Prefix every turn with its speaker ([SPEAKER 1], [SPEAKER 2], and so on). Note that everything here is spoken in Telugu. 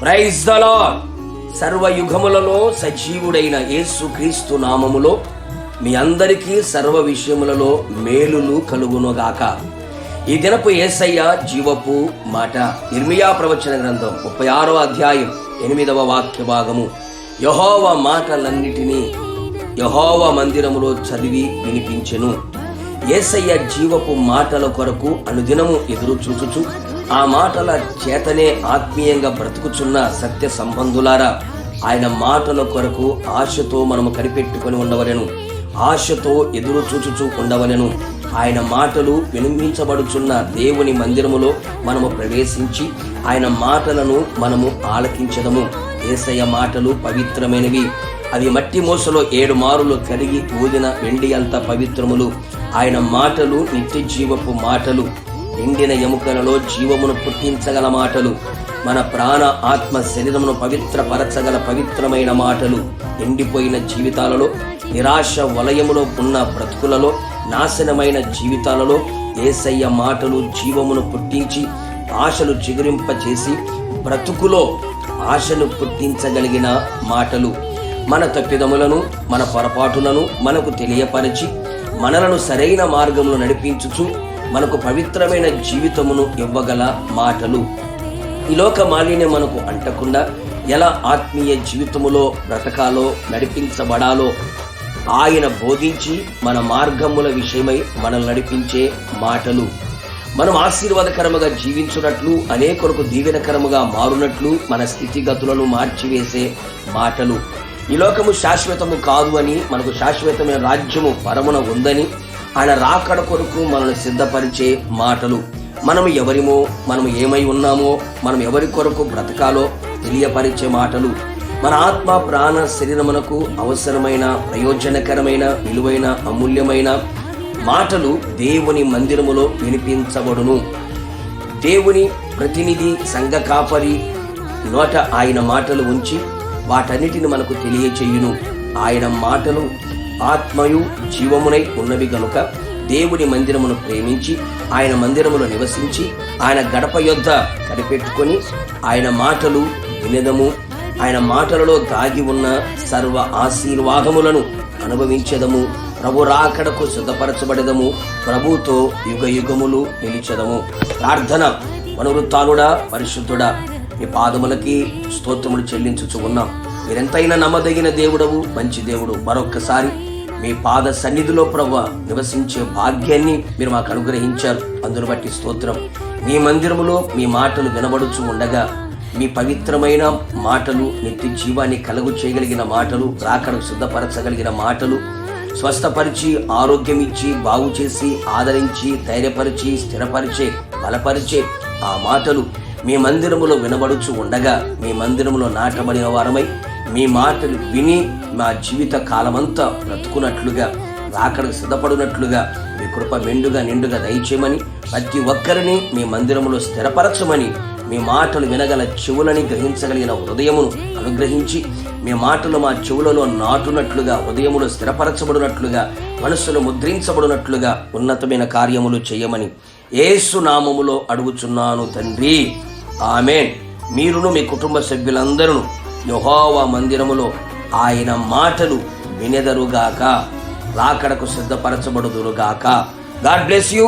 [SPEAKER 1] Praise the lord. సర్వయుగములలో సజీవుడైన యేసుక్రీస్తు నామములో మీ అందరికీ సర్వ విషయములలో మేలులు కలుగునుగాక. ఈ దినపు యేసయ్య జీవపు మాట ఇర్మియా ప్రవచన గ్రంథం 36వ అధ్యాయం 8వ వాక్య భాగము. యెహోవా మాటలన్నిటినీ యెహోవా మందిరములో చదివి వినిపించెను. యేసయ్య జీవపు మాటల కొరకు అనుదినము ఎదురు చూచుచు ఆ మాటల చేతనే ఆత్మీయంగా బ్రతుకుచున్న సత్య సంబంధులారా, ఆయన మాటల కొరకు ఆశతో మనము కనిపెట్టుకొని ఉండవలెను, ఆశతో ఎదురు చూచుచూ ఉండవలెను. ఆయన మాటలు వినిపించబడుచున్న దేవుని మందిరములో మనము ప్రవేశించి ఆయన మాటలను మనము ఆలకించదము. యేసయ్య మాటలు పవిత్రమైనవి. అవి మట్టి మూసలో 7 మారులు కరిగి ఊదిన వెండి అంత పవిత్రములు. ఆయన మాటలు నిత్య జీవపు మాటలు, ఎండిన ఎముకలలో జీవమును పుట్టించగల మాటలు, మన ప్రాణ ఆత్మ శరీరమును పవిత్రపరచగల పవిత్రమైన మాటలు. ఎండిపోయిన జీవితాలలో, నిరాశ వలయములో ఉన్న బ్రతుకులలో, నాశనమైన జీవితాలలో యేసయ్య మాటలు జీవమును పుట్టించి ఆశలు చిగురింపచేసి బ్రతుకులో ఆశను పుట్టించగలిగిన మాటలు. మన తప్పిదములను, మన పొరపాటులను మనకు తెలియపరిచి మనలను సరైన మార్గమును నడిపించుచు మనకు పవిత్రమైన జీవితమును ఇవ్వగల మాటలు. ఈ లోక మాలిన్యం మనకు అంటకుండా ఎలా ఆత్మీయ జీవితములో బ్రతకాలో, నడిపించబడాలో ఆయన బోధించి మన మార్గముల విషయమై మనల్ని నడిపించే మాటలు. మనం ఆశీర్వాదకరముగా జీవించున్నట్లు, అనేకులకు దీవెనకరముగా మారునట్లు మన స్థితిగతులను మార్చివేసే మాటలు. ఈ లోకము శాశ్వతము కాదు అని, మనకు శాశ్వతమైన రాజ్యము పరమున ఉందని, ఆయన రాకడ కొరకు మనల్ని సిద్ధపరిచే మాటలు. మనము ఎవరిమో, మనము ఏమై ఉన్నామో, మనం ఎవరి కొరకు బ్రతకాలో తెలియపరిచే మాటలు. మన ఆత్మ ప్రాణ శరీరమునకు అవసరమైన, ప్రయోజనకరమైన, విలువైన, అమూల్యమైన మాటలు దేవుని మందిరములో వినిపించబడును. దేవుని ప్రతినిధి, సంఘ కాపరి నోట ఆయన మాటలు ఉంచి వాటన్నిటిని మనకు తెలియచేయును. ఆయన మాటలు ఆత్మయు జీవమునై ఉన్నవి గనుక దేవుని మందిరమును ప్రేమించి ఆయన మందిరములో నివసించి ఆయన గడప యొద్ద కనిపెట్టుకొని ఆయన మాటలు వినదము. ఆయన మాటలలో దాగి ఉన్న సర్వ ఆశీర్వాదములను అనుభవించదము. ప్రభు రాకడకు సిద్ధపరచబడదము. ప్రభుతో యుగ యుగములు నిలిచెదము. ప్రార్థన. మనవృత్తాలుడా, పరిశుద్ధుడా, మీ పాదములకి స్తోత్రములు చెల్లించుచు ఉన్నాం. మీరెంతైనా నమ్మదగిన దేవుడవు, మంచి దేవుడు. మరొక్కసారి మీ పాద సన్నిధిలో ప్రభువా నివసించే భాగ్యాన్ని మీరు మాకు అనుగ్రహించారు. అందును బట్టి స్తోత్రం. మీ మందిరములో మీ మాటలు వినబడుచు ఉండగా మీ పవిత్రమైన మాటలు, నిత్య జీవాన్ని కలుగు చేయగలిగిన మాటలు, రాకడకు సిద్ధపరచగలిగిన మాటలు, స్వస్థపరిచి ఆరోగ్యం ఇచ్చి బాగు చేసి ఆదరించి ధైర్యపరిచి స్థిరపరిచే బలపరిచే ఆ మాటలు మీ మందిరములో వినబడుచు ఉండగా మీ మందిరములో నాటబడిన వారమై మీ మాటలు విని మా జీవిత కాలమంతా బ్రతుకున్నట్లుగా, రాకడకు సిద్ధపడినట్లుగా మీ కృప మెండుగా నిండుగా దయచేయమని, ప్రతి ఒక్కరిని మీ మందిరములో స్థిరపరచమని, మీ మాటలు వినగల చెవులని గ్రహించగలిగిన హృదయమును అనుగ్రహించి మీ మాటలు మా చెవులలో నాటునట్లుగా, హృదయములో స్థిరపరచబడినట్లుగా, మనస్సులో ముద్రించబడినట్లుగా ఉన్నతమైన కార్యములు చేయమని యేసు నామములో అడుగుచున్నాను తండ్రి. ఆమేన్. మీరును మీ కుటుంబ సభ్యులందరూ యెహోవా మందిరములో ఆయన మాటలు వినెదరుగాక, రాకడకు సిద్ధపరచబడుదురుగాక. God bless you.